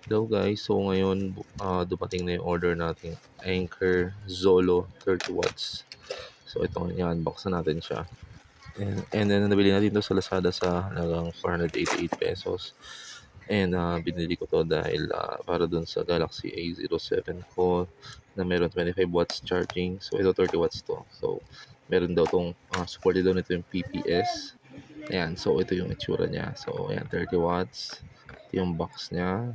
Hello guys, so ngayon dumating na yung order nating Anker Zolo 30 watts. So ito nga, unboxan natin siya. And then nabili natin ito sa Lazada sa halagang 488 pesos. And binili ko to dahil para dun sa Galaxy A07 ko na meron 25 watts charging. So ito 30 watts to. So meron daw tong supported daw nito yung PPS. Ayan, so ito yung itsura niya. So ayan, 30 watts. Ito yung box niya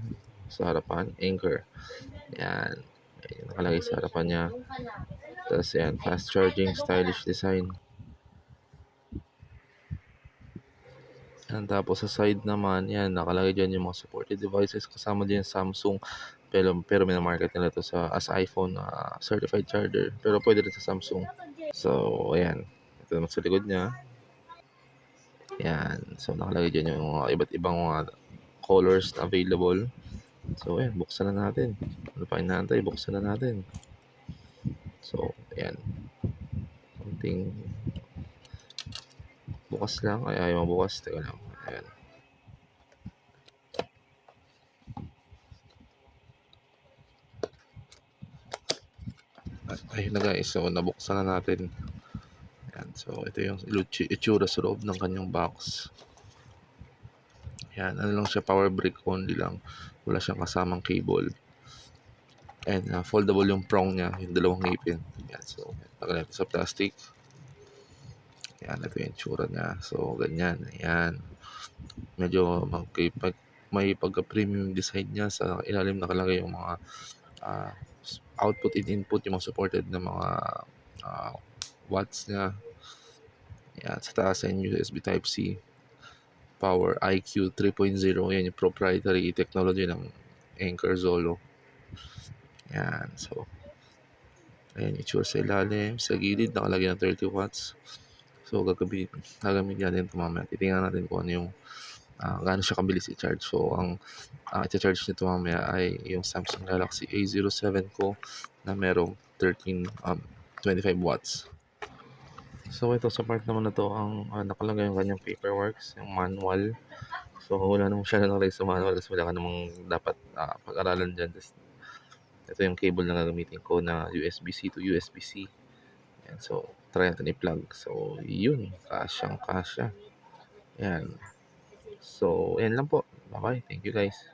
sa harapan, Anker. Ayan, ayan nakalagay sa harapan niya. Tapos ayan, fast charging, stylish design. Yan, tapos sa side naman, yan, nakalagay dyan yung mga supported devices. Kasama din yung Samsung. Pero minamarket nila to as iPhone certified charger. Pero pwede rin sa Samsung. So, ayan. Ito naman sa likod niya. Ayan. So, nakalagay dyan yung mga iba't ibang mga colors na available. So, ayan. Buksan na natin. Ano pa inaantay? Buksan na natin. So, ayan. Konting bukas lang. Ay, ayaw bukas. Teka lang. Ayan. Ayun na guys. So, nabuksan na natin. Ayan. So, ito yung itsura sa loob ng kanyang box. Ayan. Ano lang siya, power brick only lang. Wala siyang kasamang cable. And foldable yung prong niya, yung dalawang ngipin. Ayan. So, nakalagay sa plastic. Ayan. Ito yung itsura niya. So, ganyan. Ayan. Medyo may pagka-premium design niya. Sa ilalim nakalagay yung mga output and input, yung mga supported na mga watts niya. Ayan. Sa taas yung USB Type-C. Power IQ 3.0. Yan yung proprietary technology ng Anker Zolo. Yan. So, ayan yung itsura sa ilalim. Sa gilid, nakalagay ng 30 watts. So, gagamit natin ito mamaya. Titingnan natin kung ano yung gaano siya kabilis i-charge. So, ang i-charge nito mamaya ay yung Samsung Galaxy A07 ko na merong 25 watts. So, ito sa part naman na to, ang nakalagay yung kanyang paperworks, yung manual. So, wala namang siya nakalagay sa manual kasi wala ka namang dapat pag-aralan dyan. Ito yung cable na gagamitin ko na USB-C to USB-C. Yan, so, try natin i-plug. So, yun. Kasyang kasya. Yan. So, yan lang po. Bye-bye. Thank you guys.